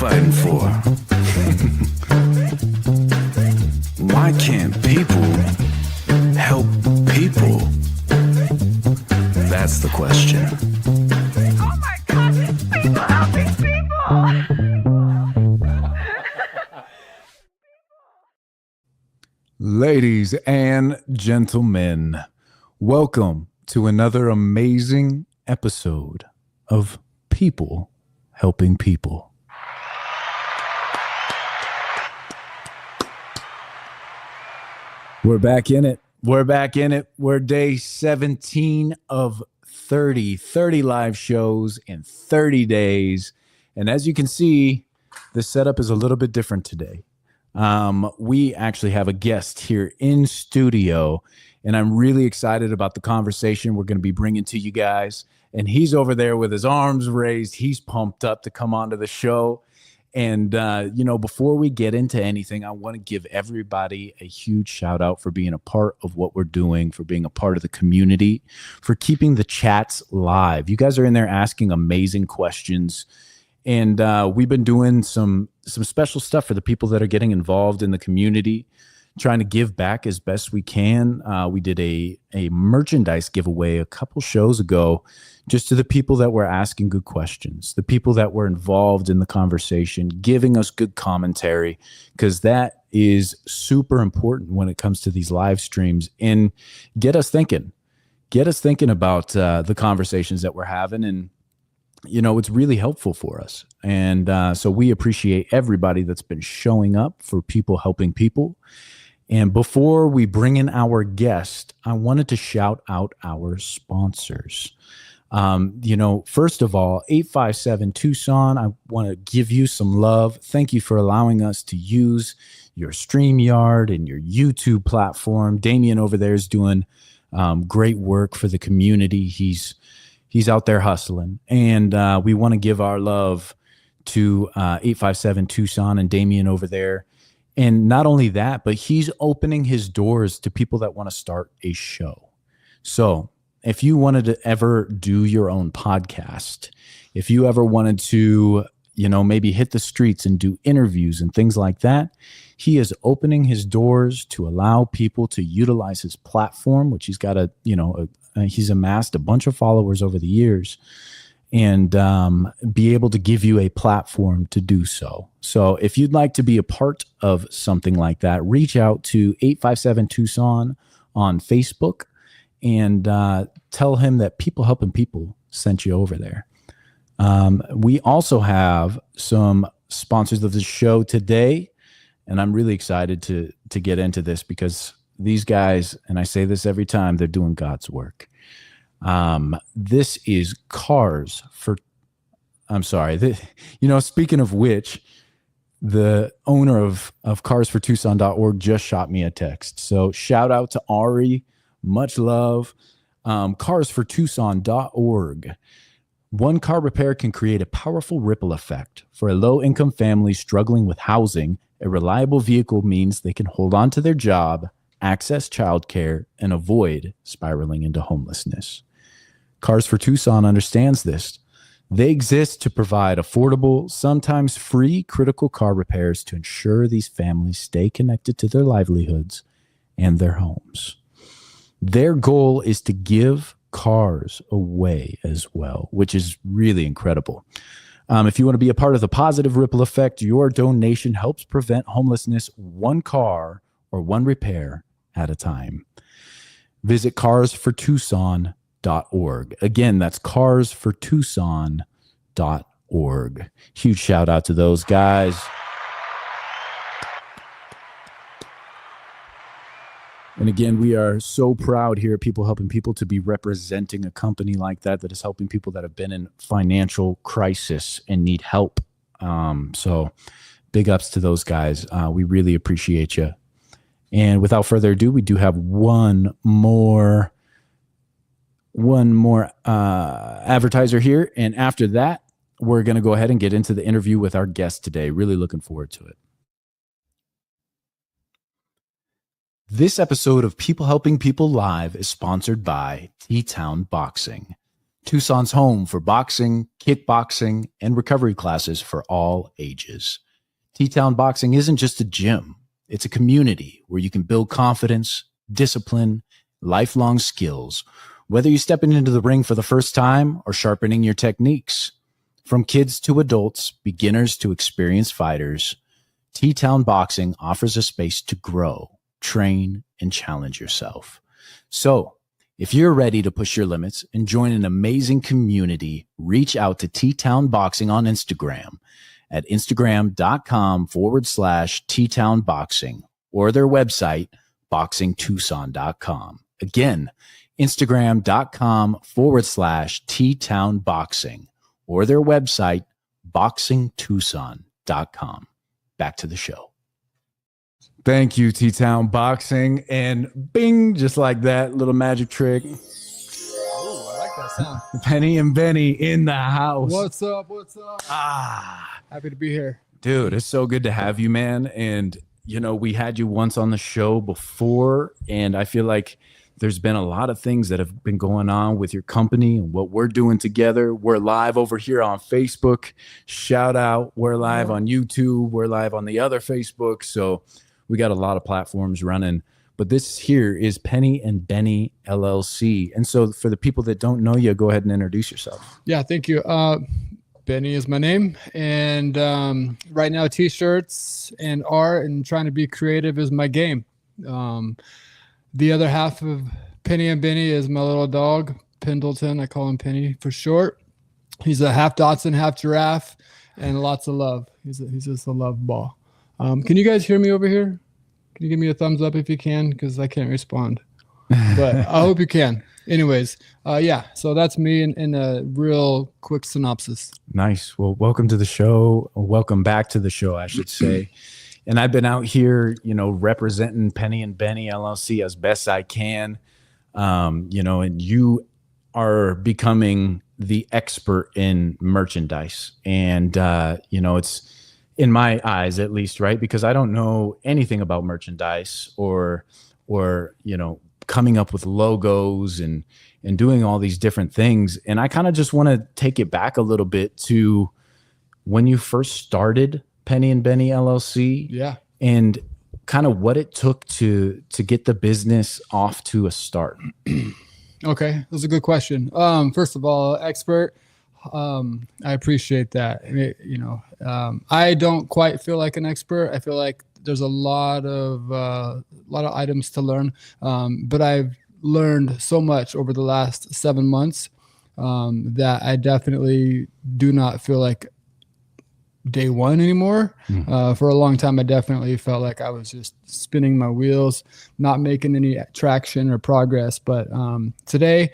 fighting for? Why can't people help people? That's the question. Oh my gosh, it's people helping people! Ladies and gentlemen, welcome to another amazing episode of People Helping People. We're back in it. We're day 17 of 30 live shows in 30 days. And as you can see, the setup is a little bit different today. We actually have a guest here in studio, and I'm really excited about the conversation we're going to be bringing to you guys. And he's over there with his arms raised. He's pumped up to come onto the show. And, before we get into anything, I want to give everybody a huge shout out for being a part of what we're doing, for being a part of the community, for keeping the chats live. You guys are in there asking amazing questions. And we've been doing some special stuff for the people that are getting involved in the community, trying to give back as best we can. We did a merchandise giveaway a couple shows ago, just to the people that were asking good questions, the people that were involved in the conversation, giving us good commentary, because that is super important when it comes to these live streams, and get us thinking about the conversations that we're having. And it's really helpful for us. And so we appreciate everybody that's been showing up for People Helping People. And before we bring in our guest, I wanted to shout out our sponsors. First of all, 857 Tucson, I want to give you some love. Thank you for allowing us to use your StreamYard and your YouTube platform. Damien over there is doing great work for the community. He's out there hustling, and we want to give our love to 857 Tucson and Damien over there. And not only that, but he's opening his doors to people that want to start a show. So if you wanted to ever do your own podcast, if you ever wanted to, maybe hit the streets and do interviews and things like that, he is opening his doors to allow people to utilize his platform, which he's got he's amassed a bunch of followers over the years, and be able to give you a platform to do so. So if you'd like to be a part of something like that, reach out to 857 Tucson on Facebook and tell him that People Helping People sent you over there. We also have some sponsors of the show today, and I'm really excited to get into this because these guys, and I say this every time, they're doing God's work. This is Cars for, speaking of which, the owner of carsfortucson.org just shot me a text. So shout out to Ari, much love. Carsfortucson.org. One car repair can create a powerful ripple effect. For a low-income family struggling with housing, a reliable vehicle means they can hold on to their job, access childcare, and avoid spiraling into homelessness. Cars for Tucson understands this. They exist to provide affordable, sometimes free, critical car repairs to ensure these families stay connected to their livelihoods and their homes. Their goal is to give cars away as well, which is really incredible. If you want to be a part of the positive ripple effect, your donation helps prevent homelessness one car or one repair at a time. Visit carsfortucson.org. Again, that's carsfortucson.org. Huge shout out to those guys. And again, we are so proud here at People Helping People to be representing a company like that is helping people that have been in financial crisis and need help. So big ups to those guys. We really appreciate you. And without further ado, we do have one more advertiser here. And after that, we're going to go ahead and get into the interview with our guest today. Really looking forward to it. This episode of People Helping People Live is sponsored by T-Town Boxing. Tucson's home for boxing, kickboxing, and recovery classes for all ages. T-Town Boxing isn't just a gym. It's a community where you can build confidence, discipline, lifelong skills, whether you're stepping into the ring for the first time or sharpening your techniques. From kids to adults, beginners to experienced fighters, T-Town Boxing offers a space to grow, train, and challenge yourself. So, if you're ready to push your limits and join an amazing community, reach out to T-Town Boxing on Instagram at instagram.com/T-Town Boxing or their website, boxingtucson.com. Again, instagram.com/T-Town Boxing or their website, boxingtucson.com. Back to the show. Thank you, T-Town Boxing. And bing, just like that, little magic trick. Ooh, I like that sound. Penny and Benny in the house. What's up? What's up? Happy to be here. Dude, it's so good to have you, man. And, you know, we had you once on the show before, and I feel like there's been a lot of things that have been going on with your company and what we're doing together. We're live over here on Facebook. Shout out. We're live on YouTube. We're live on the other Facebook. So we got a lot of platforms running, but this here is Penny and Benny LLC. And so for the people that don't know you, go ahead and introduce yourself. Yeah, thank you. Benny is my name. And right now, t-shirts and art and trying to be creative is my game. The other half of Penny and Benny is my little dog, Pendleton. I call him Penny for short. He's a half Dachshund, half giraffe, and lots of love. He's just a love ball. Can you guys hear me over here? Can you give me a thumbs up if you can? Because I can't respond. But I hope you can. Anyways, yeah, so that's me in a real quick synopsis. Nice. Well, welcome to the show. Welcome back to the show, I should say. And I've been out here, you know, representing Penny and Benny LLC as best I can. You know, and you are becoming the expert in merchandise. And, you know, it's, in my eyes, at least, right? Because I don't know anything about merchandise or you know, coming up with logos and doing all these different things. And I kind of just want to take it back a little bit to when you first started Penny and Benny LLC. Yeah. And kind of what it took to get the business off to a start. Okay, that's a good question. First of all, expert. I appreciate that. You know, I don't quite feel like an expert. I feel like there's a lot of items to learn. But I've learned so much over the last 7 months that I definitely do not feel like day one anymore. For a long time, I definitely felt like I was just spinning my wheels, not making any traction or progress. But today,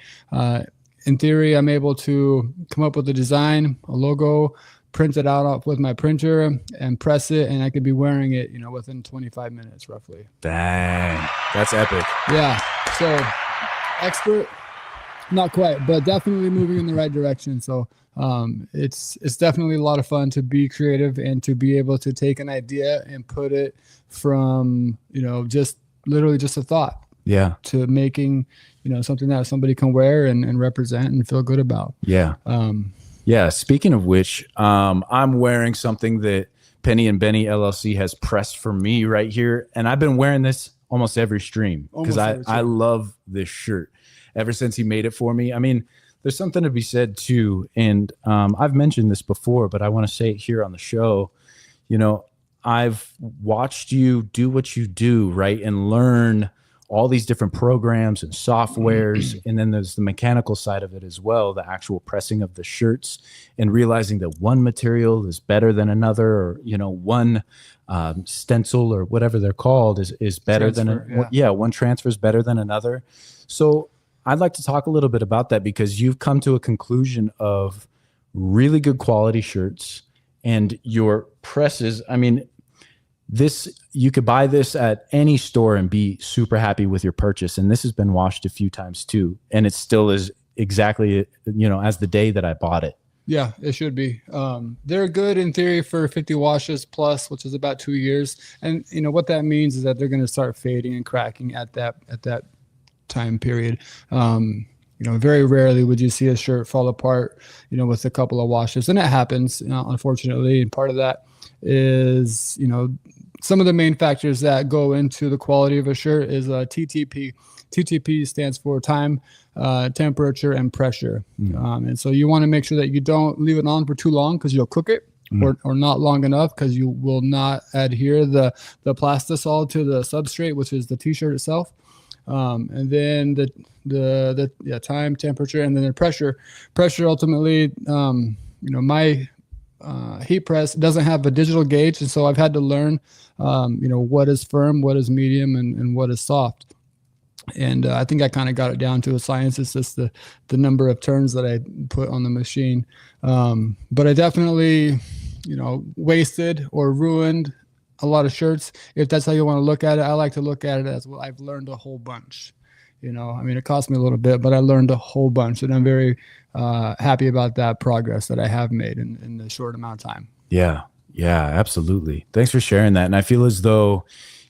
in theory, I'm able to come up with a design, a logo, print it out with my printer and press it, and I could be wearing it, you know, within 25 minutes roughly. Dang, that's epic. Yeah. So expert, not quite, but definitely moving in the right direction. So it's definitely a lot of fun to be creative and to be able to take an idea and put it from, you know, just literally just a thought. Yeah. To making, you know, something that somebody can wear and represent and feel good about. Yeah. Yeah. Speaking of which, I'm wearing something that Penny and Benny LLC has pressed for me right here. And I've been wearing this almost every stream because I love this shirt ever since he made it for me. I mean, there's something to be said too. And I've mentioned this before, but I want to say it here on the show. You know, I've watched you do what you do, right? And learn all these different programs and softwares. And then there's the mechanical side of it as well, the actual pressing of the shirts and realizing that one material is better than another, or, you know, one stencil or whatever they're called is better one transfer is better than another. So I'd like to talk a little bit about that because you've come to a conclusion of really good quality shirts and your presses. I mean, you could buy this at any store and be super happy with your purchase. And this has been washed a few times too. And it still is exactly, you know, as the day that I bought it. Yeah, it should be. They're good in theory for 50 washes plus, which is about 2 years. And you know what that means is that they're going to start fading and cracking at that time period. Very rarely would you see a shirt fall apart, with a couple of washes, and it happens, unfortunately. And part of that is, some of the main factors that go into the quality of a shirt is TTP. TTP stands for time, temperature, and pressure. And so you want to make sure that you don't leave it on for too long because you'll cook it, or not long enough because you will not adhere the plastisol to the substrate, which is the t-shirt itself. And then the time, temperature, and then the pressure. Pressure ultimately, my heat press doesn't have a digital gauge, and so I've had to learn, what is firm, what is medium, and what is soft. And I think I kind of got it down to a science. It's just the number of turns that I put on the machine. But I definitely, wasted or ruined a lot of shirts. If that's how you want to look at it, I like to look at it as, well, I've learned a whole bunch. It cost me a little bit, but I learned a whole bunch, and I'm very happy about that progress that I have made in the short amount of time. Yeah, absolutely. Thanks for sharing that. And I feel as though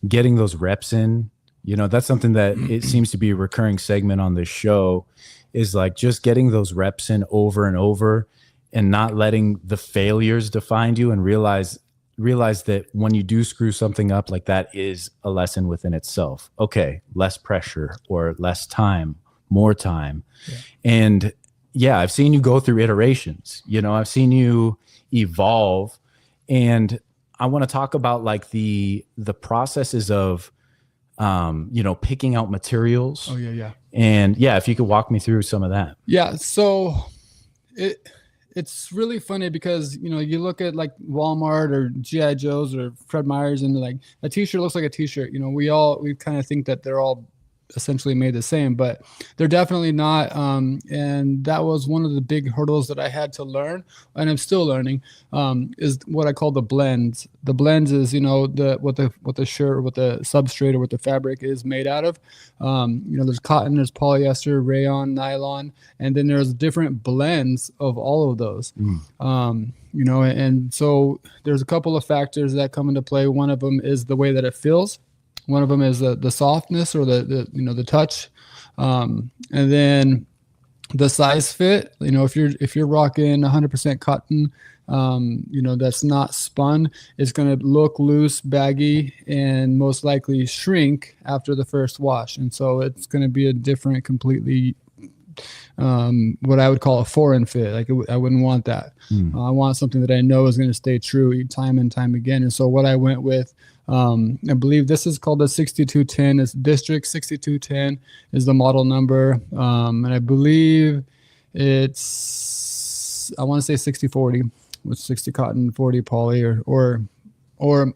getting those reps in, that's something that it seems to be a recurring segment on this show, is like just getting those reps in over and over, and not letting the failures define you, and realize that when you do screw something up, like, that is a lesson within itself. Okay, less pressure, or less time, more time. Yeah. And I've seen you go through iterations. I've seen you evolve, and I want to talk about like the processes of picking out materials. Oh yeah. And if you could walk me through some of that. Yeah. So it's really funny because, you look at like Walmart or G.I. Joe's or Fred Meyer's, and like a t-shirt looks like a t-shirt. We kind of think that they're all essentially made the same, but they're definitely not. And that was one of the big hurdles that I had to learn, and I'm still learning, is what I call the blends. The blends is, what the shirt, or what the substrate, or what the fabric is made out of. There's cotton, there's polyester, rayon, nylon, and then there's different blends of all of those. And so there's a couple of factors that come into play. One of them is the way that it feels. One of them is the softness, or the touch, and then the size fit. If you're rocking 100% cotton, that's not spun, it's going to look loose, baggy, and most likely shrink after the first wash. And so it's going to be a different, completely, what I would call a foreign fit. Like, I wouldn't want that. I want something that I know is going to stay true time and time again. And so what I went with, I believe this is called the 6210. It's District 6210 is the model number. And I believe it's, I want to say 60/40, with 60 cotton, 40 poly, or it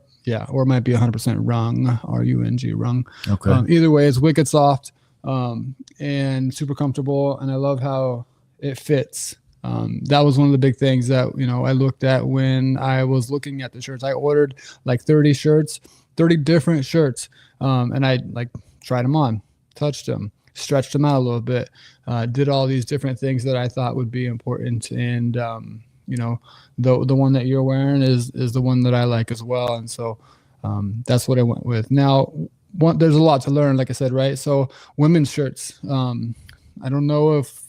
might be 100% rung, R-U-N-G, rung. Okay. Either way, it's wicked soft, and super comfortable. And I love how it fits. That was one of the big things that, I looked at when I was looking at the shirts. I ordered like 30 different shirts. And I tried them on, touched them, stretched them out a little bit, did all these different things that I thought would be important. And, the one that you're wearing is the one that I like as well. And so, that's what I went with. Now, there's a lot to learn, like I said, right? So women's shirts, I don't know if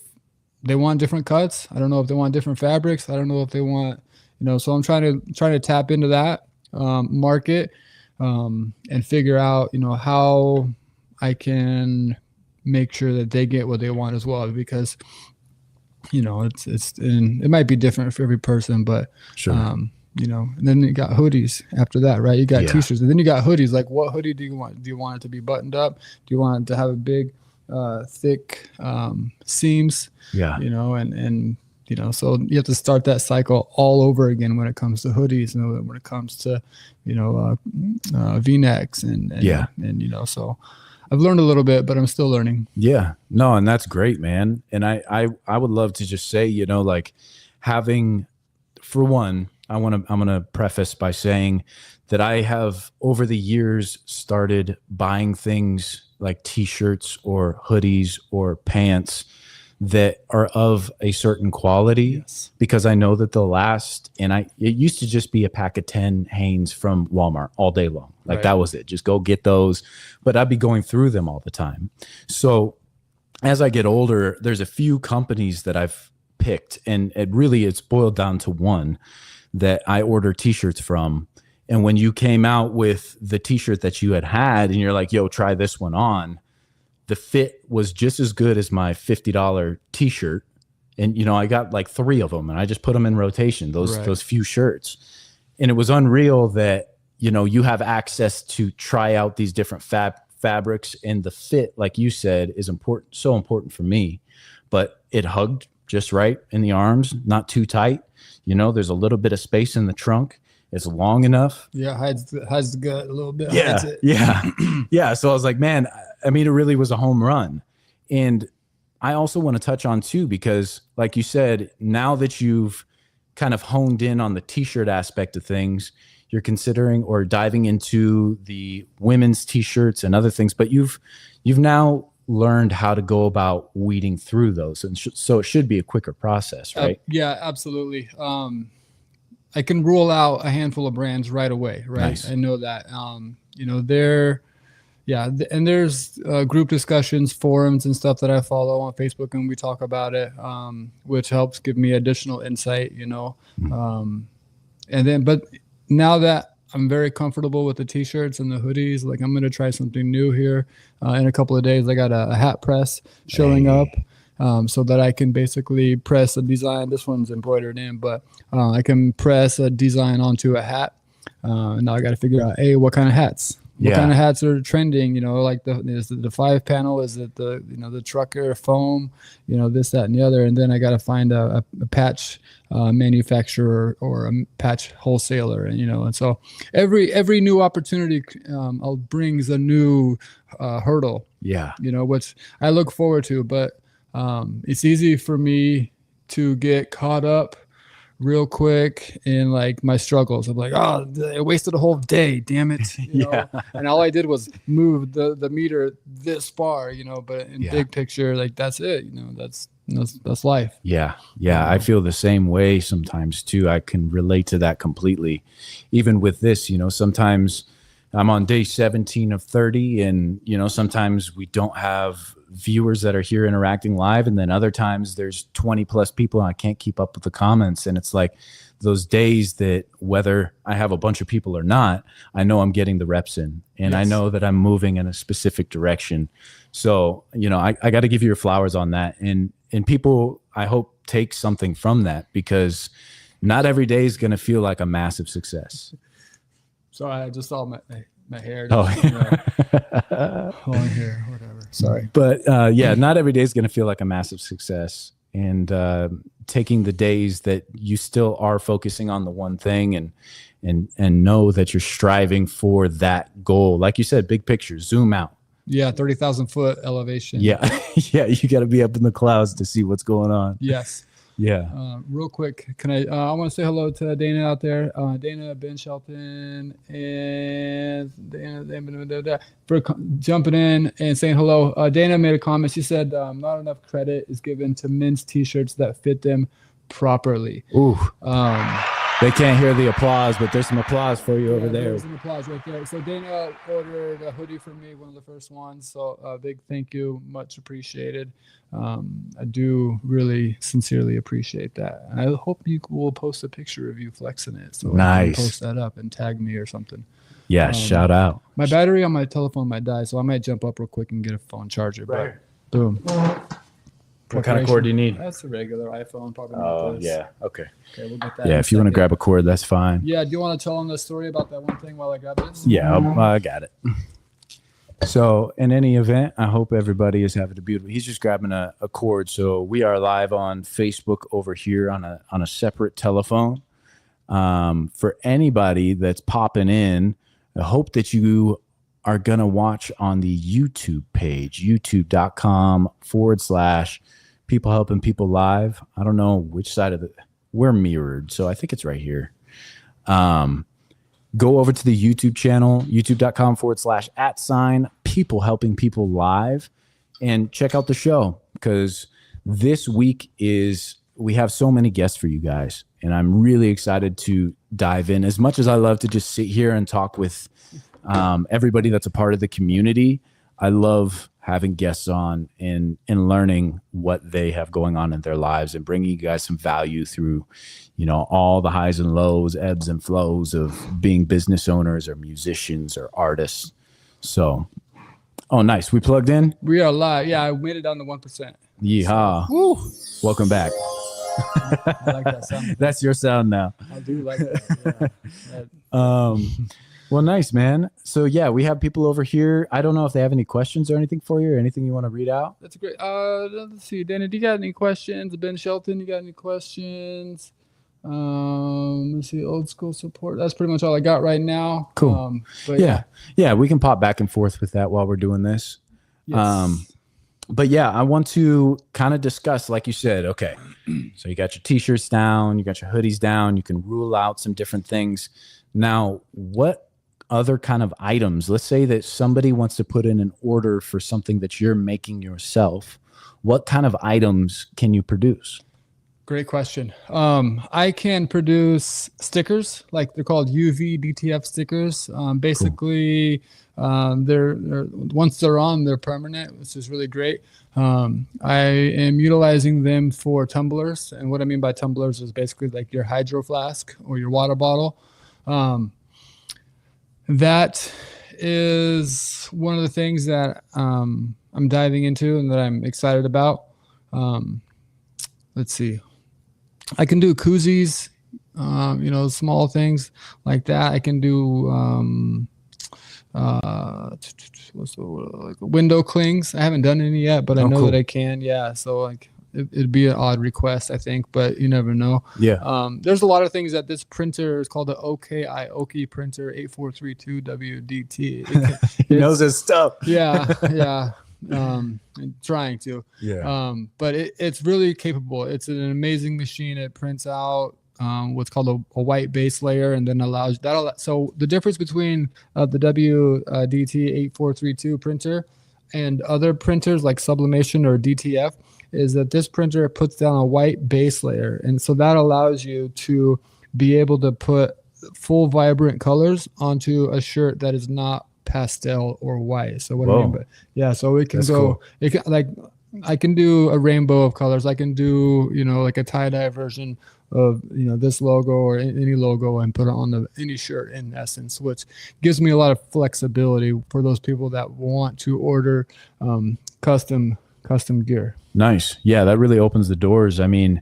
they want different cuts. I don't know if they want different fabrics. I don't know if they want, so I'm trying to tap into that market, and figure out, how I can make sure that they get what they want as well, because, it might be different for every person, but, sure. And then you got hoodies after that, right? You got t-shirts, and then you got hoodies. Like, what hoodie do you want? Do you want it to be buttoned up? Do you want it to have a big, thick seams? Yeah. So you have to start that cycle all over again when it comes to hoodies, and when it comes to, V-necks and so I've learned a little bit, but I'm still learning. Yeah, no, and that's great, man. And I would love to just say, like, having, for one, I'm going to preface by saying that I have over the years started buying things like t-shirts or hoodies or pants that are of a certain quality, because I know that they'll last. And it used to just be a pack of 10 Hanes from Walmart all day long. Like, that was it. Just go get those. But I'd be going through them all the time. So as I get older, there's a few companies that I've picked, and it's boiled down to one that I order t-shirts from. And when you came out with the t-shirt that you had, and you're like, yo, try this one on, the fit was just as good as my $50 t-shirt. And, you know, I got like 3 of them and I just put them in rotation, those few shirts. And it was unreal that, you know, you have access to try out these different fabrics, and the fit, like you said, is important, so important for me. But it hugged just right in the arms, not too tight. You know, there's a little bit of space in the trunk. It's long enough. Yeah, hides the gut a little bit. Yeah, yeah. So I was like, man, I mean, it really was a home run. And I also want to touch on too, because like you said, now that you've kind of honed in on the t-shirt aspect of things, you're considering or diving into the women's t-shirts and other things, but you've now learned how to go about weeding through those. And so it should be a quicker process, right? Yeah, absolutely. I can rule out a handful of brands right away, right? Nice. I know that. You know, and there's group discussions, forums and stuff that I follow on Facebook, and we talk about it, which helps give me additional insight, you know. But now that I'm very comfortable with the t-shirts and the hoodies, like I'm going to try something new here in a couple of days. I got a hat press showing up. So that I can basically press a design. This one's embroidered in, but I can press a design onto a hat. And now I got to figure out, hey, what kind of hats? What kind of hats are trending? You know, like the 5 panel? Is it the trucker foam? You know, this, that, and the other. And then I got to find a patch manufacturer or a patch wholesaler. And, you know, and so every new opportunity brings a new hurdle. Yeah. You know, which I look forward to, but it's easy for me to get caught up real quick in like my struggles. I'm like, oh, I wasted a whole day, damn it. You know? And all I did was move the meter this far, you know, but in big picture, like that's it, you know, that's life. Yeah. I feel the same way sometimes too. I can relate to that completely. Even with this, you know, sometimes I'm on day 17 of 30, and, you know, sometimes we don't have viewers that are here interacting live, and then other times there's 20 plus people and I can't keep up with the comments. And it's like those days that whether I have a bunch of people or not, I know I'm getting the reps in, and I know that I'm moving in a specific direction. So, you know, I got to give you your flowers on that. And people, I hope, take something from that, because not every day is going to feel like a massive success. Sorry, I just saw my hair. Just, you know, long hair, whatever. Sorry. But not every day is going to feel like a massive success. And taking the days that you still are focusing on the one thing, and know that you're striving for that goal. Like you said, big picture, zoom out. Yeah, 30,000 foot elevation. Yeah, you got to be up in the clouds to see what's going on. Yes. Yeah. Real quick, can I want to say hello to Dana out there. Dana, Ben Shelton, and Dana for jumping in and saying hello. Dana made a comment. She said not enough credit is given to men's t-shirts that fit them properly. Ooh. They can't hear the applause, but there's some applause for you over there. There's some applause right there. So Dana ordered a hoodie for me, one of the first ones. So a big thank you, much appreciated. I do really sincerely appreciate that. And I hope you will post a picture of you flexing it. So I can post that up and tag me or something. Yeah, shout out. My battery on my telephone might die, so I might jump up real quick and get a phone charger. Right. But boom. What kind of cord do you need? That's a regular iPhone. Probably not this. Yeah. Okay, we'll get that. Yeah, if you want to grab a cord, that's fine. Yeah. Do you want to tell them the story about that one thing while I grab this? Yeah, I got it. So in any event, I hope everybody is having a beautiful. He's just grabbing a cord. So we are live on Facebook over here on a separate telephone. For anybody that's popping in, I hope that you are going to watch on the YouTube page, youtube.com/People Helping People Live. I don't know which side of we're mirrored, so I think it's right here. Go over to the YouTube channel, youtube.com/@People Helping People Live, and check out the show, because this week we have so many guests for you guys, and I'm really excited to dive in. As much as I love to just sit here and talk with everybody that's a part of the community, I love having guests on and learning what they have going on in their lives and bringing you guys some value through, all the highs and lows, ebbs and flows of being business owners or musicians or artists. So, oh, nice. We plugged in? We are live. Yeah, I made it down to 1%. Yeehaw. Woo. Welcome back. I like that sound. That's your sound now. I do like that. Yeah. Well, nice, man. So yeah, we have people over here. I don't know if they have any questions or anything for you or anything you want to read out. That's great. Let's see, Danny, do you got any questions? Ben Shelton, you got any questions? Let's see, old school support. That's pretty much all I got right now. Cool. But yeah, we can pop back and forth with that while we're doing this. Yes. But yeah, I want to kind of discuss, like you said, okay, so you got your t-shirts down, you got your hoodies down, you can rule out some different things. Now, what other kind of items, let's say that somebody wants to put in an order for something that you're making yourself, what kind of items can you produce? Great question. I can produce stickers, like they're called UV DTF stickers. Basically, they're once they're on, they're permanent, which is really great. I am utilizing them for tumblers, and what I mean by tumblers is basically like your hydro flask or your water bottle. That is one of the things that I'm diving into and that I'm excited about. Let's see. I can do koozies, small things like that. I can do like window clings. I haven't done any yet, but I know that I can. Yeah, so like it'd be an odd request, I think, but you never know. Yeah. There's a lot of things that this printer is called the Oki printer 8432 WDT. He knows his stuff. Yeah. Trying to. Yeah. But it's really capable. It's an amazing machine. It prints out what's called a white base layer, and then allows that. So the difference between the WDT 8432 printer and other printers like sublimation or DTF is that this printer puts down a white base layer, and so that allows you to be able to put full vibrant colors onto a shirt that is not pastel or white. So what I mean by so it can go. It can, like, I can do a rainbow of colors. I can do like a tie-dye version of this logo or any logo and put it on any shirt in essence, which gives me a lot of flexibility for those people that want to order custom gear. Nice. Yeah, that really opens the doors. I mean,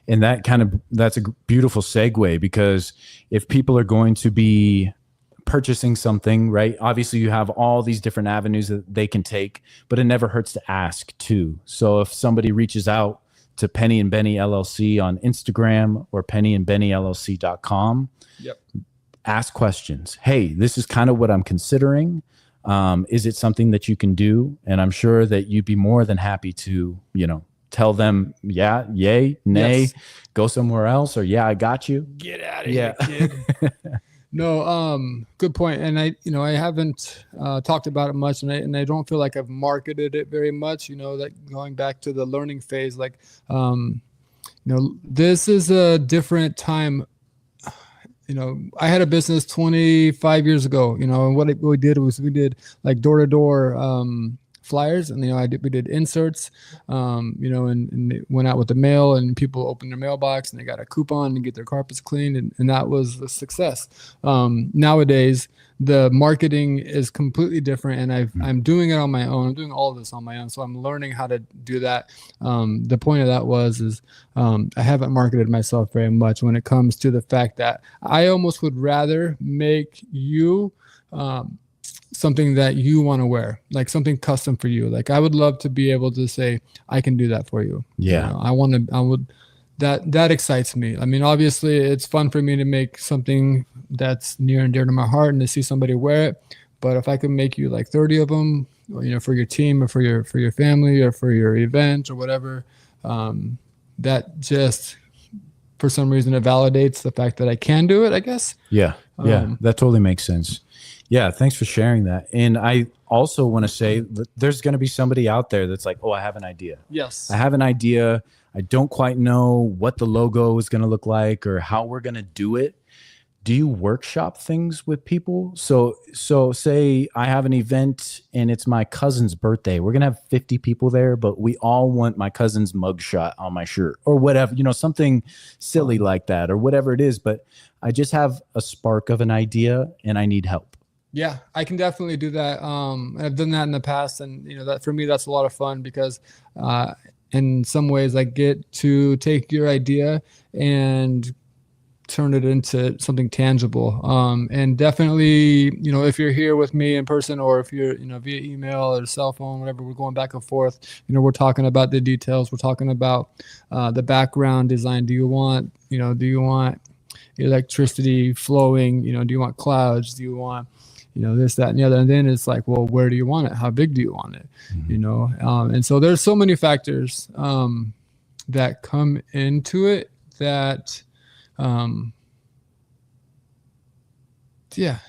and that's a beautiful segue, because if people are going to be purchasing something, right? Obviously you have all these different avenues that they can take, but it never hurts to ask too. So if somebody reaches out to Penny and Benny LLC on Instagram or pennyandbennyllc.com, ask questions. Hey, this is kind of what I'm considering. Is it something that you can do? And I'm sure that you'd be more than happy to, tell them, yeah, yay, nay, go somewhere else, or yeah, I got you. Get out of here, kid. No, good point. And I haven't talked about it much, and I don't feel like I've marketed it very much. That going back to the learning phase, like, this is a different time. I had a business 25 years ago. And what we did was we did like door-to-door flyers, and we did inserts, and it went out with the mail, and people opened their mailbox and they got a coupon to get their carpets cleaned, and that was a success. Nowadays the marketing is completely different, and I'm doing it on my own. I'm doing all of this on my own, so I'm learning how to do that. The point of that is I haven't marketed myself very much when it comes to the fact that I almost would rather make you something that you want to wear, like something custom for you. Like I would love to be able to say, I can do that for you. Yeah. That excites me. I mean, obviously it's fun for me to make something that's near and dear to my heart and to see somebody wear it. But if I could make you like 30 of them, for your team or for your family or for your event or whatever, that just, for some reason, it validates the fact that I can do it, I guess. Yeah. That totally makes sense. Yeah, thanks for sharing that. And I also want to say that there's going to be somebody out there that's like, oh, I have an idea. Yes. I have an idea. I don't quite know what the logo is going to look like or how we're going to do it. do you workshop things with people? So say I have an event and it's my cousin's birthday. We're going to have 50 people there, but we all want my cousin's mugshot on my shirt or whatever, something silly like that or whatever it is. But I just have a spark of an idea and I need help. Yeah, I can definitely do that. I've done that in the past, and that for me, that's a lot of fun because in some ways I get to take your idea and turn it into something tangible. And definitely, if you're here with me in person or if you're, via email or cell phone, whatever, we're going back and forth, we're talking about the details. We're talking about the background design. Do you want electricity flowing? Do you want clouds? Do you want, this, that, and the other? And then it's like, well, where do you want it? How big do you want it? Mm-hmm. And so there's so many factors that come into it that,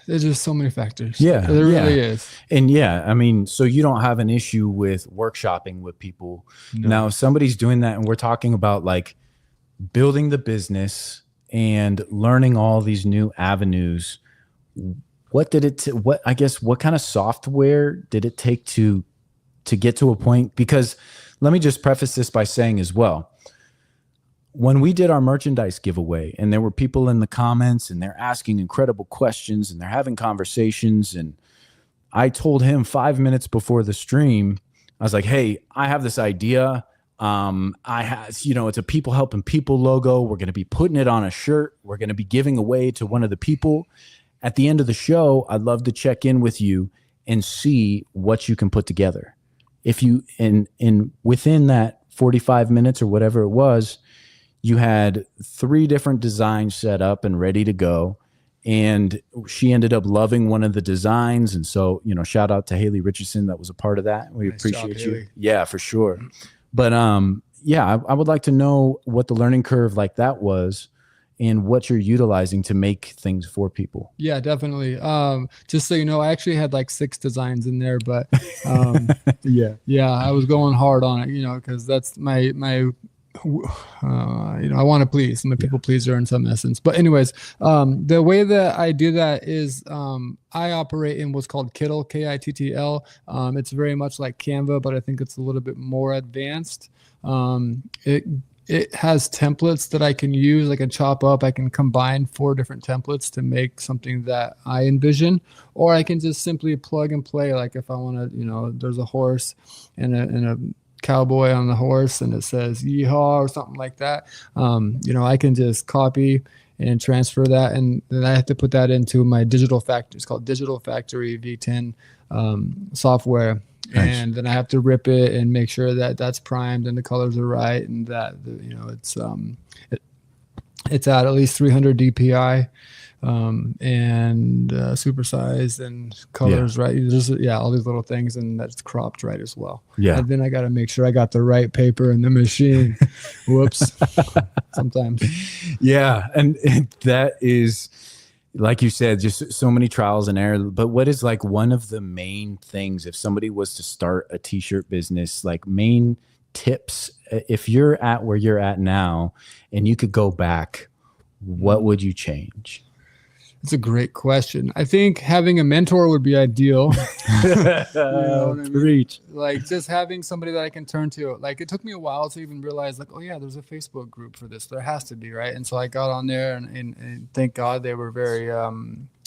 there's just so many factors. Yeah, there really is. And so you don't have an issue with workshopping with people. No. Now, if somebody's doing that and we're talking about like building the business and learning all these new avenues, what kind of software did it take to get to a point? Because let me just preface this by saying as well, when we did our merchandise giveaway and there were people in the comments and they're asking incredible questions and they're having conversations, and I told him 5 minutes before the stream, I was like, hey, I have this idea. It's a people helping people logo. We're going to be putting it on a shirt. We're going to be giving away to one of the people. At the end of the show, I'd love to check in with you and see what you can put together. If you, and within that 45 minutes or whatever it was, you had 3 different designs set up and ready to go. And she ended up loving one of the designs. And so, shout out to Haley Richardson that was a part of that. We appreciate you. Haley. Yeah, for sure. But I would like to know what the learning curve like that was and what you're utilizing to make things for people. Yeah, definitely. Just so you know, I actually had like 6 designs in there, but I was going hard on it, because that's my I want to please. I'm a people pleaser in some essence. But anyways, the way that I do that is I operate in what's called Kittl, Kittl. It's very much like Canva, but I think it's a little bit more advanced. It has templates that I can use. I can chop up. I can combine 4 different templates to make something that I envision, or I can just simply plug and play. Like if I want to, there's a horse and a cowboy on the horse and it says yeehaw or something like that. I can just copy and transfer that, and then I have to put that into my digital factory. It's called Digital Factory V10 software. Nice. And then I have to rip it and make sure that that's primed and the colors are right, and that it's at least 300 DPI and supersized and colors right. Just all these little things, and that's cropped right as well. Yeah. And then I got to make sure I got the right paper in the machine. Whoops. Sometimes. Yeah, and that is, like you said, just so many trials and errors. But what is like one of the main things if somebody was to start a t-shirt business, like main tips, if you're at where you're at now and you could go back, what would you change? It's a great question. I think having a mentor would be ideal. Reach. Like just having somebody that I can turn to. Like it took me a while to even realize, like, oh yeah, there's a Facebook group for this. There has to be, right? And so I got on there, and thank God they were very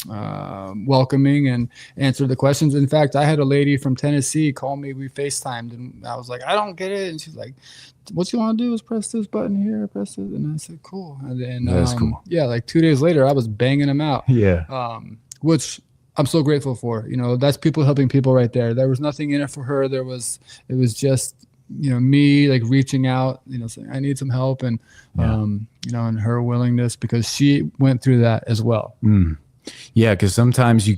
welcoming and answered the questions. In fact, I had a lady from Tennessee call me. We FaceTimed, and I was like, I don't get it. And she's like, what you want to do is press this button here, press it. And I said, cool. And then, that's cool. Yeah, like 2 days later, I was banging them out. Yeah. Which I'm so grateful for. That's people helping people right there. There was nothing in it for her. It was just, me like reaching out, saying I need some help, and, and her willingness, because she went through that as well. Mm. Yeah. Cause sometimes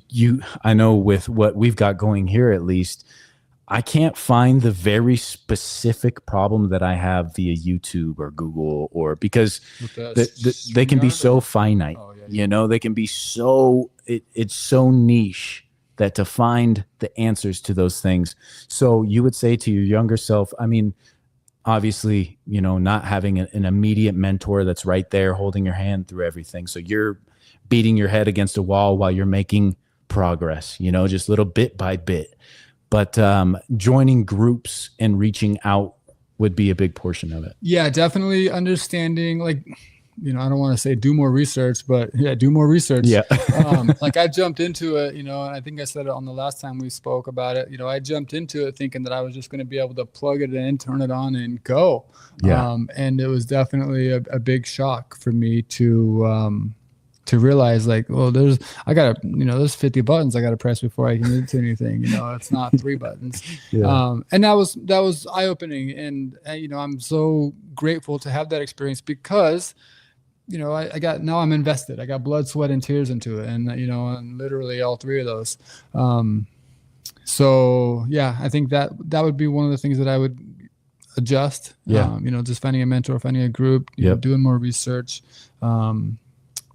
I know with what we've got going here, at least, I can't find the very specific problem that I have via YouTube or Google, or because they can be so finite, they can be so, it's so niche that to find the answers to those things. So you would say to your younger self, I mean, obviously, not having an immediate mentor that's right there holding your hand through everything. So you're beating your head against a wall while you're making progress, just little bit by bit. But joining groups and reaching out would be a big portion of it. Yeah, definitely understanding, like, I don't want to say do more research, but yeah, do more research. Yeah. Like I jumped into it, and I think I said it on the last time we spoke about it. I jumped into it thinking that I was just going to be able to plug it in, turn it on, and go. Yeah. And it was definitely a big shock for me to realize, like, well, there's 50 buttons I got to press before I can get to anything. It's not 3 buttons. Yeah. And that was eye opening, and I'm so grateful to have that experience because I'm invested. I got blood, sweat, and tears into it, and and literally all 3 of those. So yeah, I think that would be one of the things that I would adjust. Yeah. Just finding a mentor, finding a group, doing more research.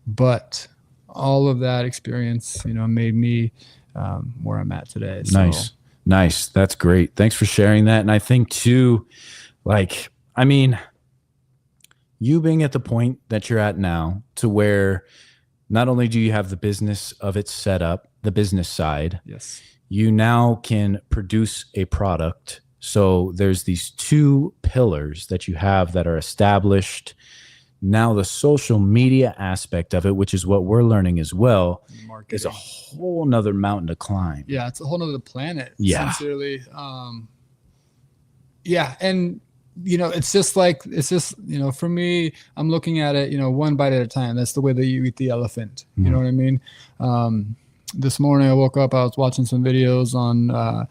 But all of that experience, made me where I'm at today. So. Nice. That's great. Thanks for sharing that. And I think too, you being at the point that you're at now, to where not only do you have the business of it set up, the business side, yes, you now can produce a product. So there's these 2 pillars that you have that are established. Now the social media aspect of it, which is what we're learning as well, is a whole nother mountain to climb. Yeah, it's a whole nother planet. Yeah. Sincerely. Yeah. And, it's just for me, I'm looking at it, one bite at a time. That's the way that you eat the elephant. You know what I mean? This morning I woke up, I was watching some videos on,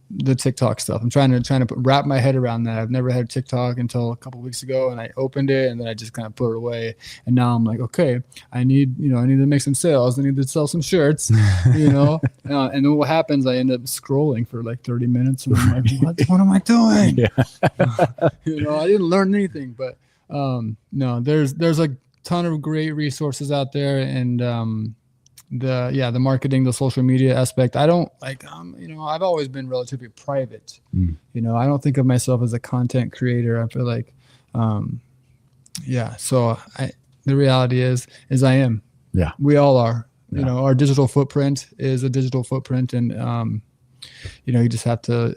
the TikTok stuff. I'm trying to wrap my head around that. I've never had TikTok until a couple of weeks ago, and I opened it and then I just kind of put it away. And now I'm like, okay, I need to make some sales. I need to sell some shirts, and then what happens? I end up scrolling for like 30 minutes, and I'm like, what am I doing? Yeah. I didn't learn anything, but no, there's a ton of great resources out there, and the marketing, the social media aspect. I don't I've always been relatively private. I don't think of myself as a content creator. I feel like, so the reality is I am. Yeah. We all are. Yeah. Our digital footprint is a digital footprint, and you just have to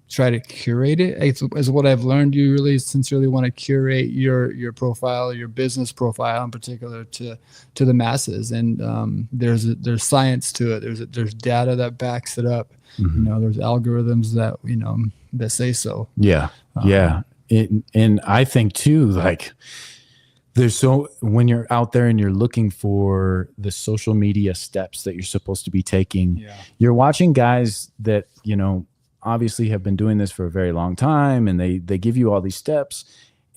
try to curate it. It's what I've learned. You really sincerely want to curate your profile, your business profile in particular, to the masses. And there's science to it. There's data that backs it up. There's algorithms that that say so. Yeah. And I think too, like, when you're out there and you're looking for the social media steps that you're supposed to be taking, you're watching guys that obviously have been doing this for a very long time, and they give you all these steps,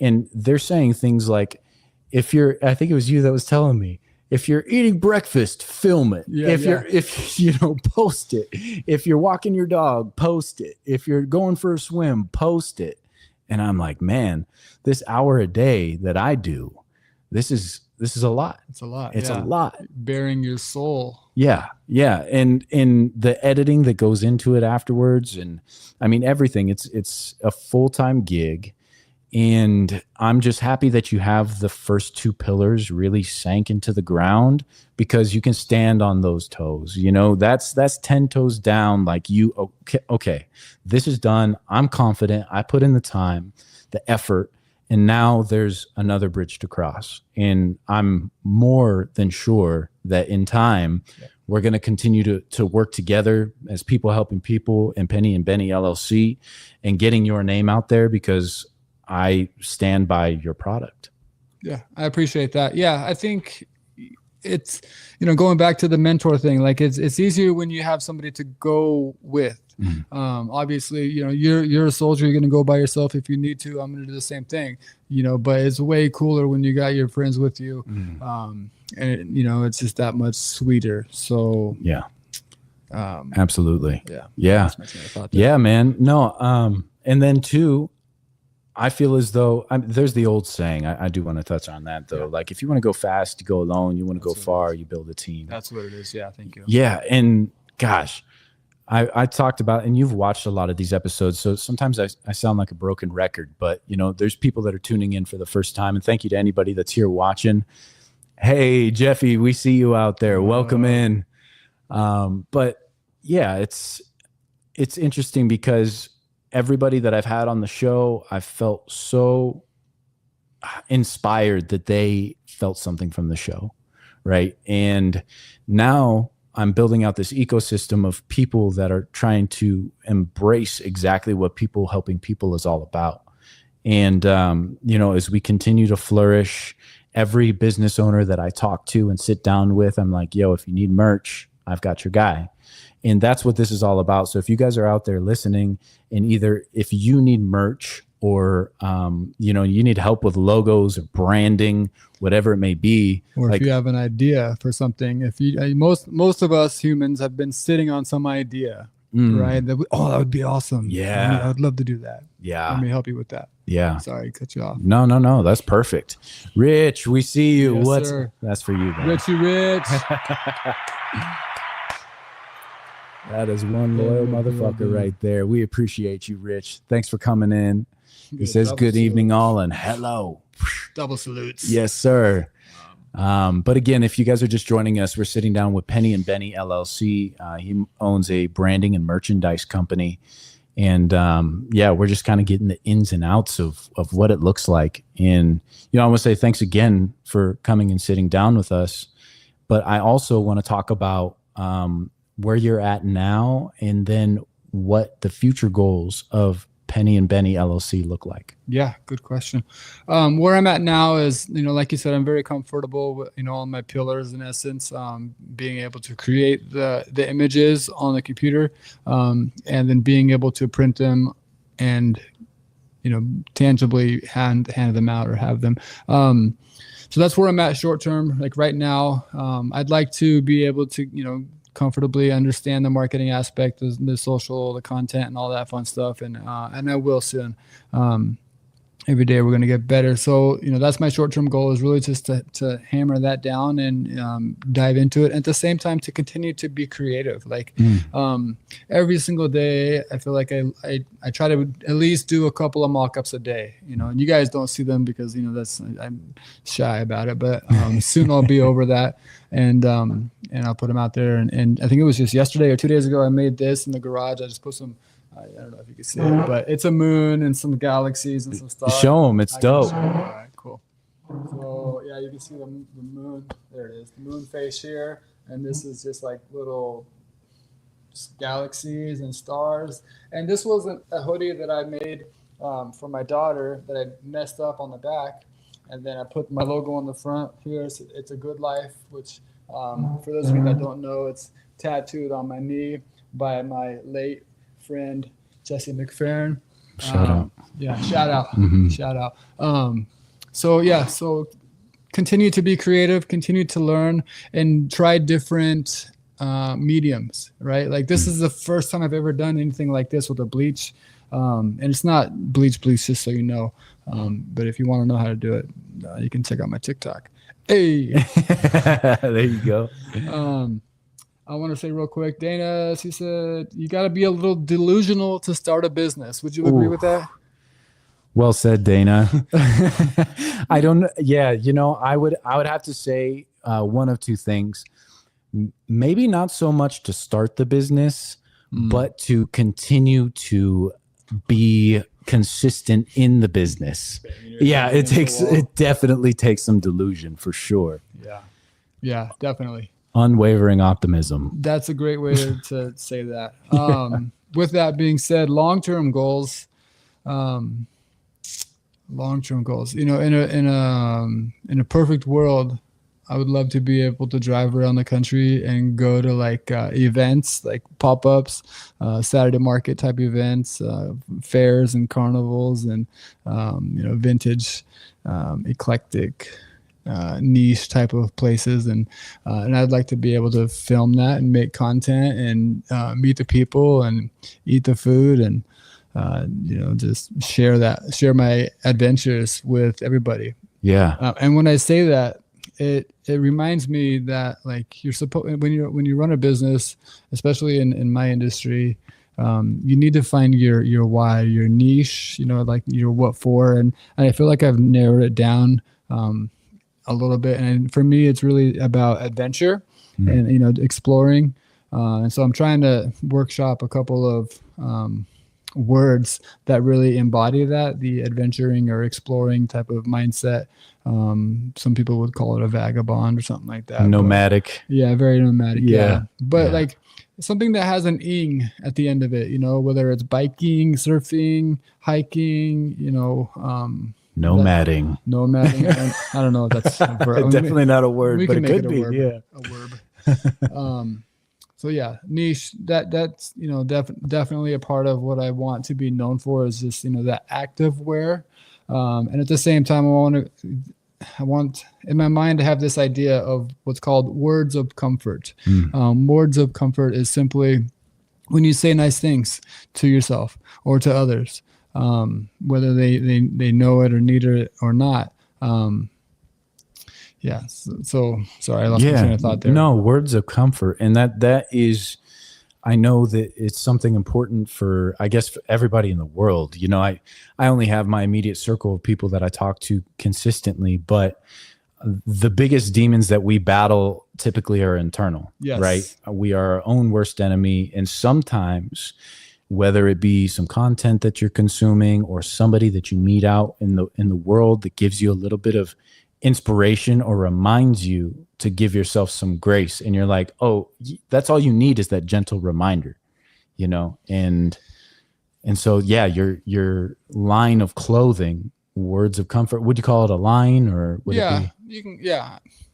and they're saying things like, I think it was you that was telling me, if you're eating breakfast, film it. Post it. If you're walking your dog, post it. If you're going for a swim, post it. And I'm like, man, this hour a day that I do, this is a lot. It's a lot. It's a lot. Bearing your soul. Yeah. And the editing that goes into it afterwards, and everything. It's a full-time gig, and I'm just happy that you have the first 2 pillars really sank into the ground, because you can stand on those toes. That's 10 toes down. Like, okay, this is done. I'm confident. I put in the time, the effort. And now there's another bridge to cross. And I'm more than sure that in time, we're going to continue to work together as people helping people, and Penny and Benny LLC, and getting your name out there, because I stand by your product. Yeah, I appreciate that. Yeah, I think it's, going back to the mentor thing, like it's easier when you have somebody to go with. Obviously, you're a soldier, you're going to go by yourself if you need to. I'm going to do the same thing, but it's way cooler when you got your friends with you. And it's just that much sweeter. So yeah, absolutely. Yeah. Yeah, man. No. And then too, I feel as though there's the old saying. I do want to touch on that though. Yeah. Like, if you want to go fast, you go alone. You want to go far, you build a team. That's what it is. Yeah. Thank you. Yeah. And gosh, I talked about, and you've watched a lot of these episodes, so sometimes I sound like a broken record, but there's people that are tuning in for the first time, and thank you to anybody that's here watching. Hey, Jeffy, we see you out there. Welcome in. But yeah, it's interesting because everybody that I've had on the show, I felt so inspired that they felt something from the show, right? And now I'm building out this ecosystem of people that are trying to embrace exactly what people helping people is all about. And as we continue to flourish, every business owner that I talk to and sit down with, I'm like, yo, if you need merch, I've got your guy. And that's what this is all about. So if you guys are out there listening, and either if you need merch or you need help with logos or branding, whatever it may be, or if you have an idea for something, if you most of us humans have been sitting on some idea, right? That would be awesome. Yeah, I would love to do that. Yeah, let me help you with that. Yeah. Sorry, cut you off. No, that's perfect. Rich, we see you. Yes, sir. That's for you, man. Richie Rich. That is one loyal motherfucker right there. We appreciate you, Rich. Thanks for coming in. He says good evening all and hello. Double salutes. Yes, sir. But again, if you guys are just joining us, we're sitting down with Penny and Benny LLC. He owns a branding and merchandise company. And we're just kind of getting the ins and outs of what it looks like. And, I want to say thanks again for coming and sitting down with us. But I also want to talk about where you're at now and then what the future goals of Penny and Benny LLC look like. Yeah, good question. Where I'm at now is, like you said, I'm very comfortable with, all my pillars in essence, being able to create the images on the computer, and then being able to print them and, tangibly hand them out or have them. So that's where I'm at short term. Like right now, I'd like to be able to, comfortably understand the marketing aspect, the social, the content, and all that fun stuff. And I will soon. Every day we're going to get better. So, that's my short-term goal, is really just to hammer that down and dive into it. And at the same time, to continue to be creative. Like every single day, I feel like I try to at least do a couple of mock-ups a day, and you guys don't see them because, I'm shy about it, but soon I'll be over that. And I'll put them out there. And I think it was just yesterday or 2 days ago, I made this in the garage. I just put some, I don't know if you can see it, but it's a moon and some galaxies and some stars. Show them. It's dope. All right, cool. So yeah, you can see the moon. There it is, the moon face here. And this is just like little galaxies and stars. And this was a hoodie that I made for my daughter that I messed up on the back. And then I put my logo on the front here. It's a good life, which for those of you that don't know, it's tattooed on my knee by my late friend Jesse McFerrin. Shout out. Yeah, shout out. Shout out. So continue to be creative, continue to learn, and try different mediums, right? Like this is the first time I've ever done anything like this with a bleach. And it's not bleach, just so you know. But if you want to know how to do it, you can check out my TikTok. Hey, there you go. I want to say real quick, Dana, she said, you got to be a little delusional to start a business. Would you agree with that? Well said, Dana. I don't, yeah, I would have to say one of two things. Maybe not so much to start the business, but to continue to be consistent in the business. Yeah, it definitely takes some delusion for sure. Yeah, definitely. Unwavering optimism. That's a great way to say that. With that being said, long-term goals. In a perfect world, I would love to be able to drive around the country and go to like events, like pop-ups, Saturday market type events, fairs and carnivals, and vintage, eclectic, niche type of places, and I'd like to be able to film that and make content and meet the people and eat the food and just share my adventures with everybody. Yeah. And when I say that, it reminds me that like you're supposed, when you run a business, especially in my industry, you need to find your why, your niche, like your what for. And I feel like I've narrowed it down. a little bit. And for me, it's really about adventure and, exploring. And so I'm trying to workshop a couple of words that really embody that, the adventuring or exploring type of mindset. Some people would call it a vagabond or something like that. Nomadic. But, very nomadic. Yeah. But like something that has an ing at the end of it, whether it's biking, surfing, hiking, Nomading. Nomading. I don't know if that's a word. Definitely not a word, but it could be. A verb. So yeah, niche. That's definitely a part of what I want to be known for is just that active wear, and at the same time, I want in my mind to have this idea of what's called words of comfort. Words of comfort is simply when you say nice things to yourself or to others, whether they know it or need it or not. So sorry, I lost my train of thought there. No, words of comfort. And that is, I know that it's something important for, I guess, for everybody in the world. I only have my immediate circle of people that I talk to consistently, but the biggest demons that we battle typically are internal, right? We are our own worst enemy. And sometimes, whether it be some content that you're consuming or somebody that you meet out in the world that gives you a little bit of inspiration or reminds you to give yourself some grace, and you're like, oh, that's all you need is that gentle reminder, and so your line of clothing, words of comfort, would you call it a line, or would it be? You can,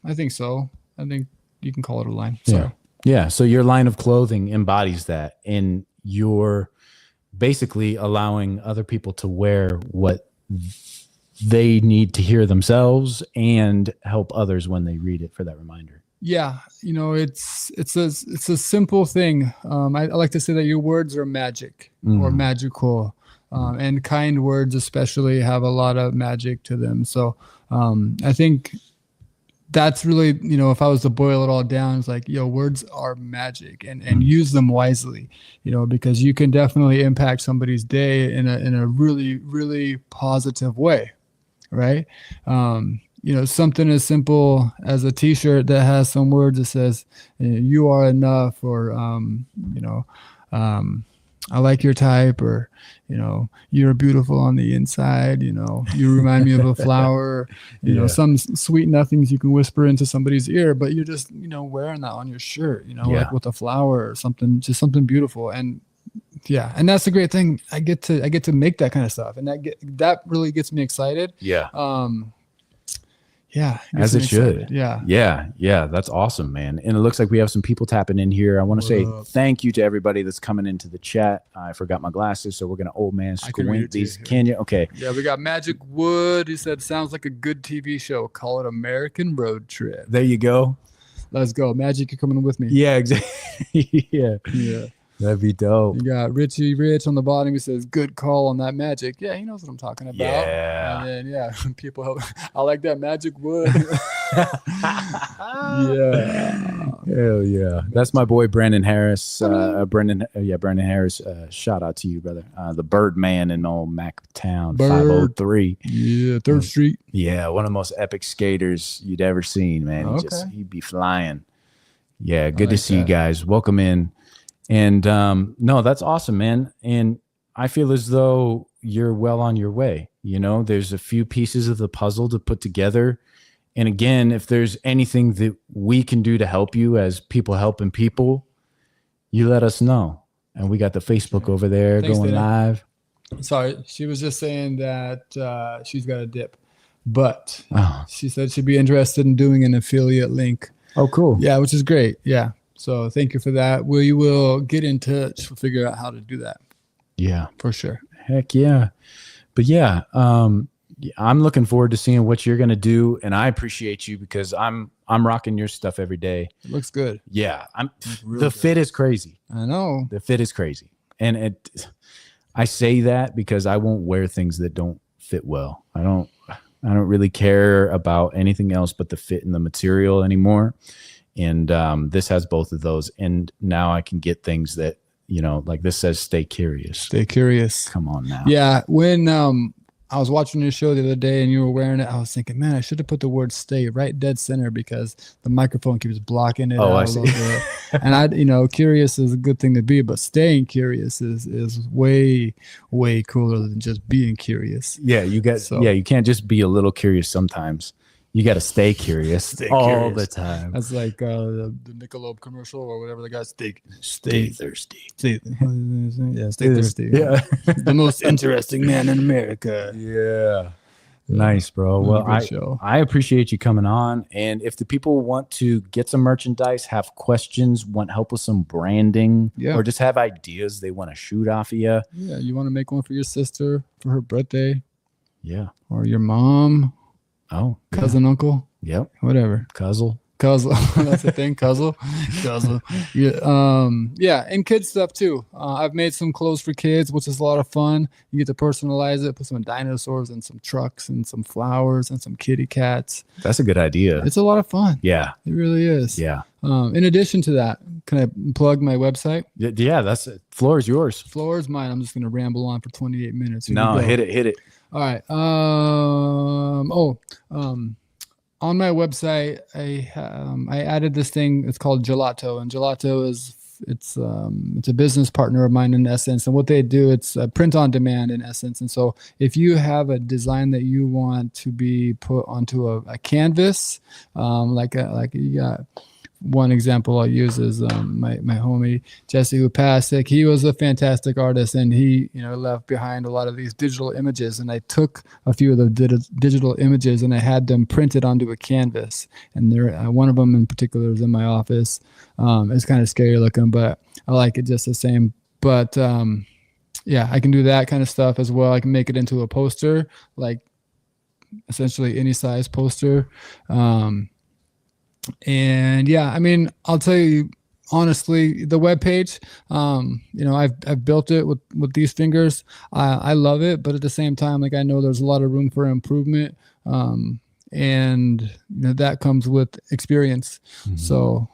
I think so. I think you can call it a line. So your line of clothing embodies that, and you're basically allowing other people to wear what they need to hear themselves and help others when they read it for that reminder. Yeah. It's a simple thing. I like to say that your words are magic or magical, and kind words especially have a lot of magic to them. So I think that's really, if I was to boil it all down, it's like, words are magic, and use them wisely, because you can definitely impact somebody's day in a really, really positive way. Right. Something as simple as a t-shirt that has some words that says, you are enough, or, I like your type, or, you're beautiful on the inside, you remind me of a flower, some sweet nothings you can whisper into somebody's ear, but you're just, wearing that on your shirt, like with a flower or something, just something beautiful. And and that's the great thing. I get to make that kind of stuff, and that really gets me excited. As it should. Yeah. That's awesome, man. And it looks like we have some people tapping in here. I want to say thank you to everybody that's coming into the chat. I forgot my glasses, so we're gonna old man squint these. Can you? Okay. Yeah, we got Magic Wood. He said, sounds like a good TV show. Call it American Road Trip. There you go. Let's go, Magic. You're coming with me. Yeah, exactly. Yeah. That'd be dope. You got Richie Rich on the bottom. He says, good call on that Magic. Yeah, he knows what I'm talking about. Yeah. And then, people help. I like that Magic Wood. Hell yeah. That's my boy, Brandon Harris. Brandon Harris. Shout out to you, brother. The Birdman in old Mactown, 503. Yeah, 3rd Street. Yeah, one of the most epic skaters you'd ever seen, man. He'd be flying. Yeah, good to see you guys. Welcome in. And no, that's awesome, man. And I feel as though you're well on your way. There's a few pieces of the puzzle to put together. And again, if there's anything that we can do to help you as people helping people, you let us know. And we got the Facebook over there. Thanks, going live. Sorry, she was just saying that she's got a dip, but she said she'd be interested in doing an affiliate link. Oh, cool. Yeah, which is great. Yeah. So thank you for that. We will get in touch. We'll figure out how to do that. Yeah, for sure. Heck yeah. But yeah, I'm looking forward to seeing what you're going to do. And I appreciate you because I'm rocking your stuff every day. It looks good. Yeah. The fit is crazy. I know. The fit is crazy. And I say that because I won't wear things that don't fit well. I don't really care about anything else but the fit and the material anymore. And this has both of those. And now I can get things that, like this says, stay curious. Stay curious. Come on now. Yeah. When I was watching your show the other day and you were wearing it. I was thinking, man, I should have put the word "stay" right dead center because the microphone keeps blocking it out I a see. little bit. And curious is a good thing to be, but staying curious is way, way cooler than just being curious. Yeah, you can't just be a little curious sometimes. You got to stay curious all the time. That's like the Michelob commercial or whatever the guy stay thirsty. stay thirsty. Yeah. The most interesting man in America. Yeah. Nice, bro. Well, Good show. I appreciate you coming on. And if the people want to get some merchandise, have questions, want help with some branding, or just have ideas they want to shoot off of you. Yeah, you want to make one for your sister for her birthday. Yeah. Or your mom. Oh. Cousin, uncle. Yep. Whatever. Cuzzle. That's the thing. Cuzzle. Yeah. And kids stuff too. I've made some clothes for kids, which is a lot of fun. You get to personalize it, put some dinosaurs and some trucks and some flowers and some kitty cats. That's a good idea. It's a lot of fun. Yeah. It really is. Yeah. In addition to that, can I plug my website? Yeah, that's it. Floor is yours. Floor is mine. I'm just going to ramble on for 28 minutes. No, hit it. All right. On my website, I added this thing. It's called Gelato, and Gelato it's a business partner of mine in essence. And what they do, it's print on demand in essence. And so if you have a design that you want to be put onto a canvas, like you got. One example I'll use is my homie Jesse, who passed. Like, he was a fantastic artist, and he left behind a lot of these digital images. And I took a few of the digital images and I had them printed onto a canvas. And there, one of them in particular is in my office. It's kind of scary looking, but I like it just the same. But yeah, I can do that kind of stuff as well. I can make it into a poster, like essentially any size poster. And yeah, I mean, I'll tell you honestly, the webpage, I've built it with these fingers. I love it, but at the same time, like, I know there's a lot of room for improvement. And that comes with experience. Mm-hmm. So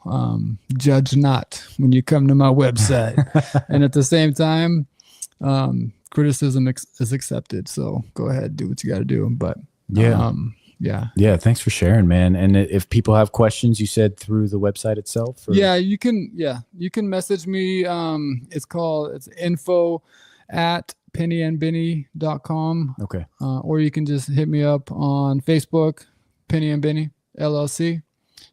judge not when you come to my website. And at the same time, criticism is accepted. So go ahead, do what you got to do. But yeah. Thanks for sharing, man. And if people have questions, you said through the website itself? Or? Yeah, you can message me. It's info@penny&benny.com. Okay. Or you can just hit me up on Facebook, Penny&BennyLLC.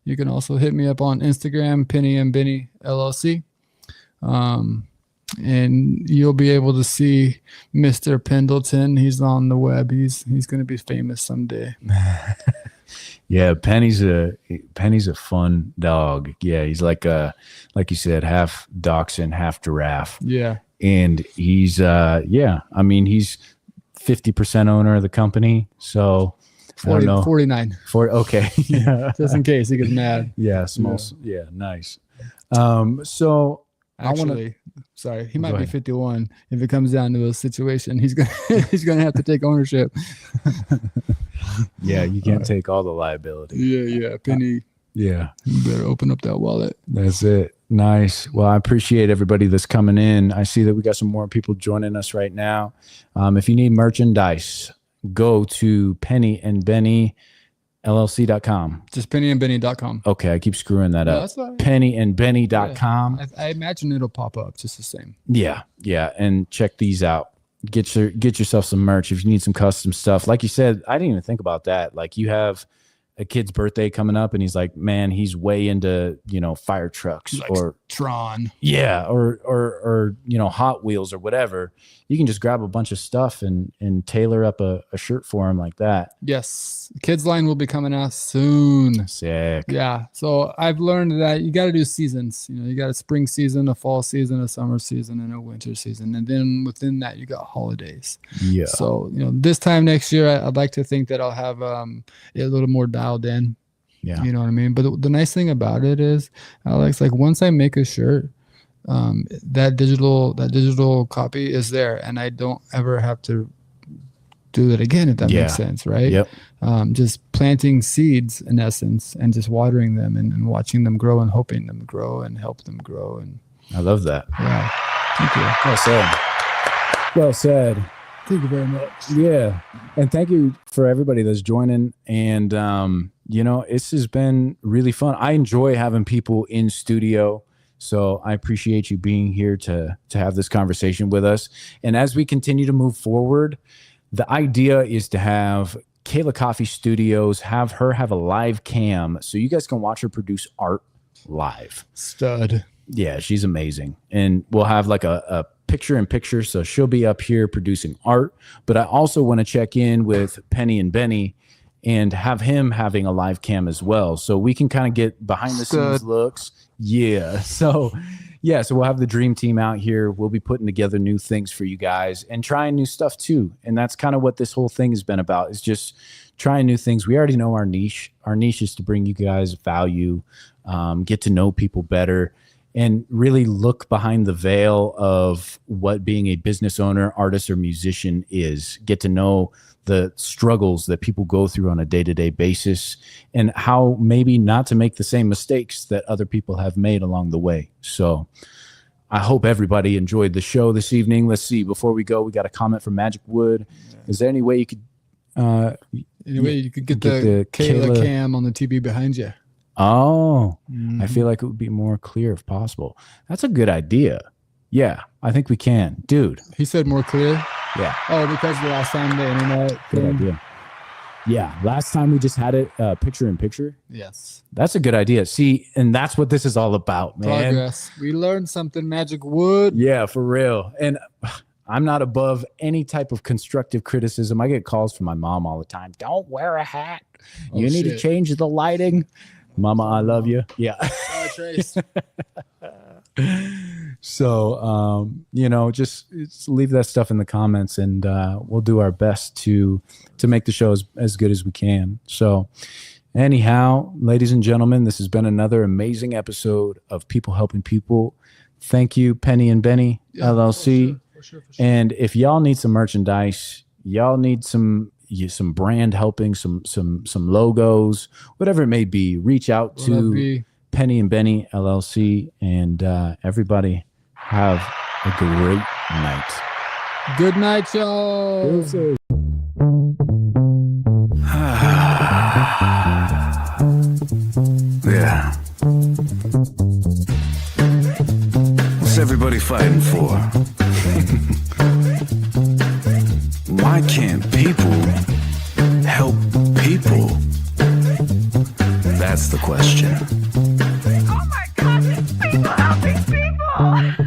You can also hit me up on Instagram, Penny&BennyLLC. And you'll be able to see Mr. Pendleton. He's on the web. He's going to be famous someday. Yeah, Penny's a fun dog. Yeah, he's like you said, half dachshund, half giraffe. Yeah. And he's I mean, he's 50% owner of the company. So 49. Okay. Yeah. Just in case he gets mad. Yeah, small. Yeah, nice. So actually, sorry, he might be 51. If it comes down to a situation, he's gonna have to take ownership. Yeah, you can't take all the liability. Yeah, Penny. Yeah, you better open up that wallet. That's it. Nice. Well, I appreciate everybody that's coming in. I see that we got some more people joining us right now. If you need merchandise, go to penny&bennyllc.com. Just penny&benny.com. Okay, I keep screwing that up. That's right. penny&benny.com. Yeah, I imagine it'll pop up just the same. Yeah, and check these out. Get yourself some merch if you need some custom stuff. Like you said, I didn't even think about that. Like, you have a kid's birthday coming up and he's like, man, he's way into, fire trucks, like or Tron. Yeah. Or Hot Wheels or whatever. You can just grab a bunch of stuff and tailor up a shirt for him like that. Yes. Kids line will be coming out soon. Sick. Yeah. So I've learned that you got to do seasons. You got a spring season, a fall season, a summer season, and a winter season. And then within that, you got holidays. Yeah. So, this time next year, I'd like to think that I'll have a little more dialed in. Yeah. You know what I mean? But the nice thing about it is, Alex, like, once I make a shirt, that digital copy is there, and I don't ever have to do that again, if that makes sense, right? Yep. Just planting seeds in essence, and just watering them and watching them grow and hoping them grow and help them grow. And I love that. Yeah. Thank you. Well said. Well said. Thank you very much. Yeah. And thank you for everybody that's joining. And, this has been really fun. I enjoy having people in studio. So I appreciate you being here to have this conversation with us. And as we continue to move forward, the idea is to have Kayla Coffee Studios, have her have a live cam so you guys can watch her produce art live. Stud. Yeah, she's amazing. And we'll have like a picture in picture. So she'll be up here producing art. But I also want to check in with Penny and Benny and have him having a live cam as well. So we can kind of get behind the scenes looks. Yeah. So we'll have the dream team out here. We'll be putting together new things for you guys and trying new stuff too. And that's kind of what this whole thing has been about, is just trying new things. We already know our niche. Our niche is to bring you guys value, get to know people better, and really look behind the veil of what being a business owner, artist, or musician is. Get to know the struggles that people go through on a day-to-day basis and how maybe not to make the same mistakes that other people have made along the way. So I hope everybody enjoyed the show this evening. Let's see, before we go, we got a comment from Magic Wood. Is there any way you could get the Kayla cam on the TV behind you? Oh, I feel like it would be more clear if possible. That's a good idea. Yeah, I think we can. Dude. He said more clear? Yeah. Oh, because the last time the internet. Good idea. Yeah, last time we just had it picture in picture. Yes. That's a good idea. See, and that's what this is all about, man. Progress. We learned something, Magic Wood. Yeah, for real. And I'm not above any type of constructive criticism. I get calls from my mom all the time. Don't wear a hat. You need to change the lighting. Mama, I love you. Yeah. Oh, Trace. So, just leave that stuff in the comments, and we'll do our best to make the show as good as we can. So anyhow, ladies and gentlemen, this has been another amazing episode of People Helping People. Thank you, Penny and Benny LLC. For sure. And if y'all need some merchandise, y'all need some brand helping, some logos, whatever it may be, reach out to Penny and Benny LLC, and everybody have a great night. Good night, y'all. Yeah. What's everybody fighting for? Why can't people help people? That's the question. Oh my God, people helping people!